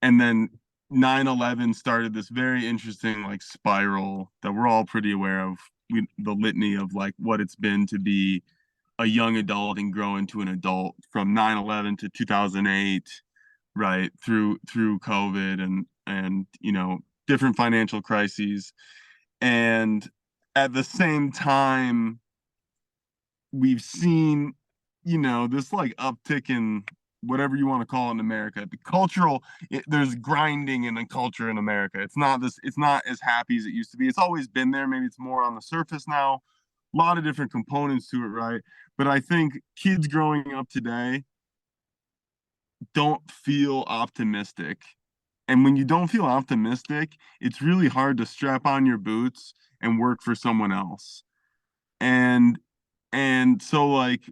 And then 9/11 started this very interesting like spiral that we're all pretty aware of. The litany of like what it's been to be a young adult and grow into an adult from 9/11 to 2008, right? Through COVID and different financial crises. And at the same time, we've seen, this like uptick in whatever you want to call it in America. There's grinding in the culture in America. It's not as happy as it used to be. It's always been there. Maybe it's more on the surface now. A lot of different components to it, right? But I think kids growing up today don't feel optimistic. And when you don't feel optimistic, it's really hard to strap on your boots and work for someone else. And so like,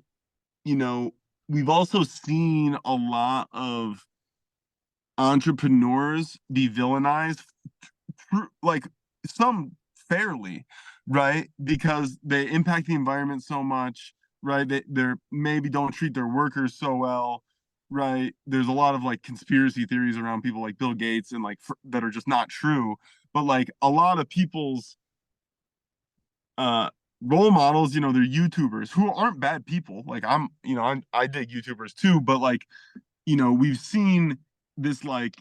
you know, we've also seen a lot of entrepreneurs be villainized, like some fairly, right? Because they impact the environment so much, right? They're maybe don't treat their workers so well, right? There's a lot of like conspiracy theories around people like Bill Gates and like that are just not true. But like a lot of people's uh role models, they're YouTubers who aren't bad people. Like I dig YouTubers too, but like, we've seen this like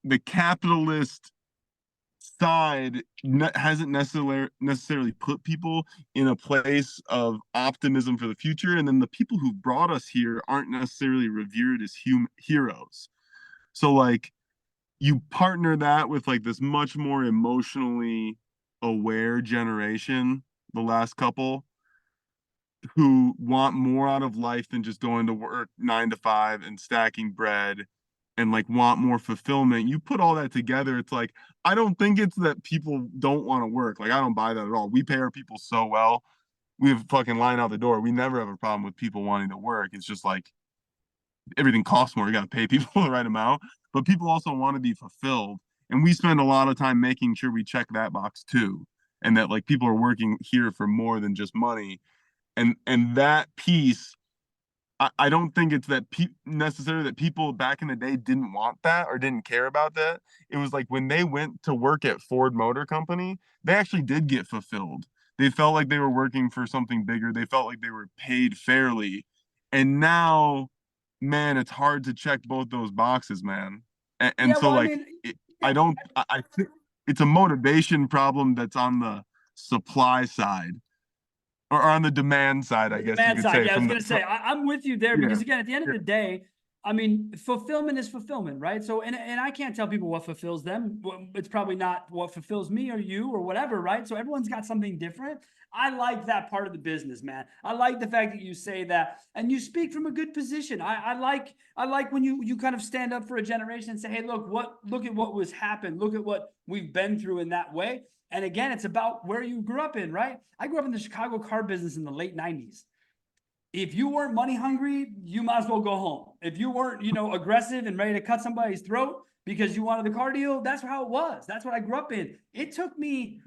the capitalist side hasn't necessarily put people in a place of optimism for the future, and then the people who brought us here aren't necessarily revered as heroes. So like you partner that with like this much more emotionally aware generation, the last couple, who want more out of life than just going to work 9 to 5 and stacking bread, and like want more fulfillment. You put all that together, it's like, I don't think it's that people don't want to work. Like I don't buy that at all. We pay our people so well. We have fucking line out the door. We never have a problem with people wanting to work. It's just like everything costs more. You got to pay people the right amount, but people also want to be fulfilled. And we spend a lot of time making sure we check that box too. And that like people are working here for more than just money. And that piece, I don't think it's that necessarily that people back in the day didn't want that or didn't care about that. It was like when they went to work at Ford Motor Company, they actually did get fulfilled. They felt like they were working for something bigger. They felt like they were paid fairly. And now, man, it's hard to check both those boxes, man. And Yeah, so well, I like mean, I yeah, don't I think it's a motivation problem that's on the supply side or on the demand side, I the guess you demand could side. say Yeah, I was from gonna say I'm with you there yeah, because again, at the end of yeah. the day, I mean, fulfillment is fulfillment, right? So, and I can't tell people what fulfills them. It's probably not what fulfills me or you or whatever, right? So everyone's got something different. I like that part of the business, man. I like the fact that you say that and you speak from a good position. I like when you kind of stand up for a generation and say, hey, look at what was happened. Look at what we've been through in that way. And again, it's about where you grew up in, right? I grew up in the Chicago car business in the late 90s. If you weren't money hungry, you might as well go home. If you weren't, aggressive and ready to cut somebody's throat because you wanted the car deal, that's how it was. That's what I grew up in. It took me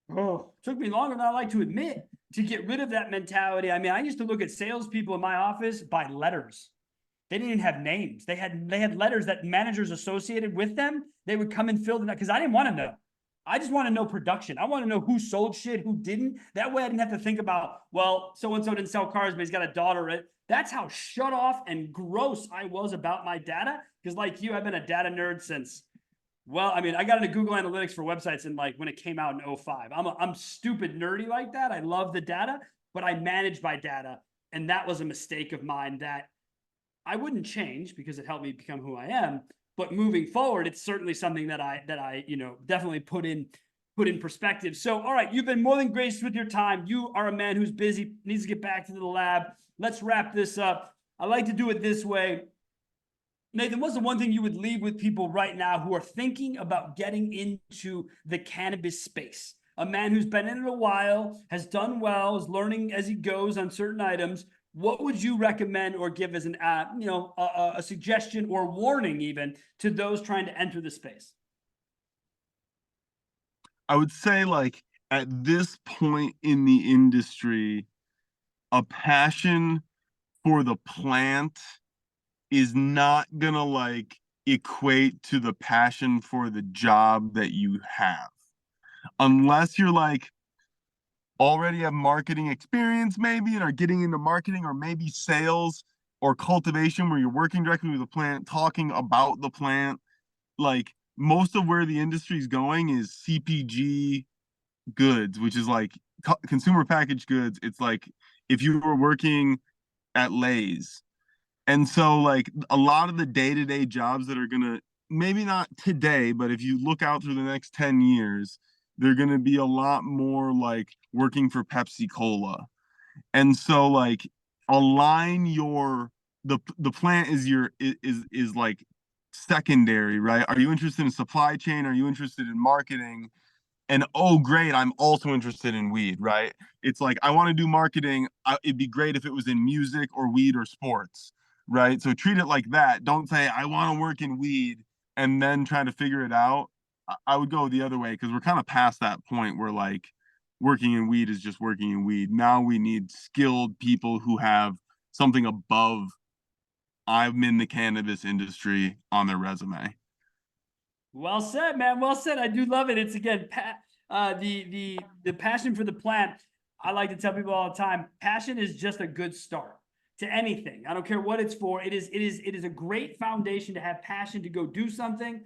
longer than I like to admit to get rid of that mentality. I mean, I used to look at salespeople in my office by letters. They didn't even have names. They had letters that managers associated with them. They would come and fill them because I didn't want to know. I just want to know production. I want to know who sold shit, who didn't. That way I didn't have to think about, well, so and so didn't sell cars, but he's got a daughter. That's how shut off and gross I was about my data. Because like you, I've been a data nerd since, well, I mean, I got into Google Analytics for websites in like when it came out in 05. I'm stupid nerdy like that. I love the data, but I manage my data. And that was a mistake of mine that I wouldn't change because it helped me become who I am. But moving forward, it's certainly something that I definitely put in perspective. So, all right, you've been more than gracious with your time. You are a man who's busy, needs to get back to the lab. Let's wrap this up. I like to do it this way. Nathan, what's the one thing you would leave with people right now who are thinking about getting into the cannabis space? A man who's been in it a while, has done well, is learning as he goes on certain items. What would you recommend or give as a suggestion or warning even to those trying to enter the space? I would say like at this point in the industry, a passion for the plant is not gonna like equate to the passion for the job that you have. Unless you're like already have marketing experience maybe and are getting into marketing or maybe sales or cultivation where you're working directly with the plant, talking about the plant. Like most of where the industry is going is CPG goods, which is like consumer packaged goods. It's like if you were working at Lay's. And so like a lot of the day-to-day jobs that are gonna maybe not today, but if you look out through the next 10 years, they're gonna be a lot more like working for Pepsi Cola. And so like align your the plant is your is like secondary, right? Are you interested in supply chain? Are you interested in marketing? And oh great, I'm also interested in weed, right? It's like I want to do marketing. It'd be great if it was in music or weed or sports, right? So treat it like that. Don't say I want to work in weed and then try to figure it out. I would go the other way because we're kind of past that point where like working in weed is just working in weed. Now we need skilled people who have something above I'm in the cannabis industry on their resume. Well said, man. Well said. I do love it. It's again, the passion for the plant. I like to tell people all the time, passion is just a good start to anything. I don't care what it's for. It is a great foundation to have passion to go do something,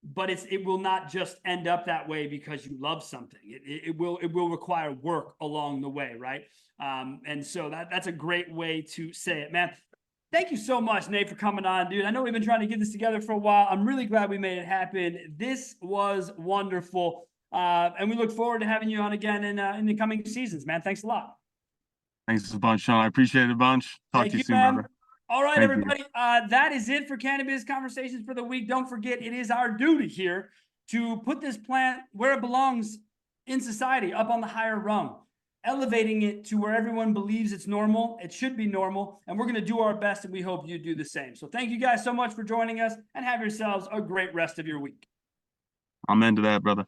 but it will not just end up that way because you love something. It will require work along the way, right? And so that's a great way to say it, man. Thank you so much, Nate, for coming on, dude. I know we've been trying to get this together for a while. I'm really glad we made it happen. This was wonderful. And we look forward to having you on again in the coming seasons, man. Thanks a lot. Thanks a bunch, Sean. I appreciate it a bunch. Talk Thank to you you, soon, man. brother. All right, Thank you. everybody. That is it for CannaBiz Conversations for the week. Don't forget, it is our duty here to put this plant where it belongs in society, up on the higher rung, elevating it to where everyone believes it's normal. It should be normal. And we're going to do our best, and we hope you do the same. So thank you guys so much for joining us, and have yourselves a great rest of your week. I'm into that, brother.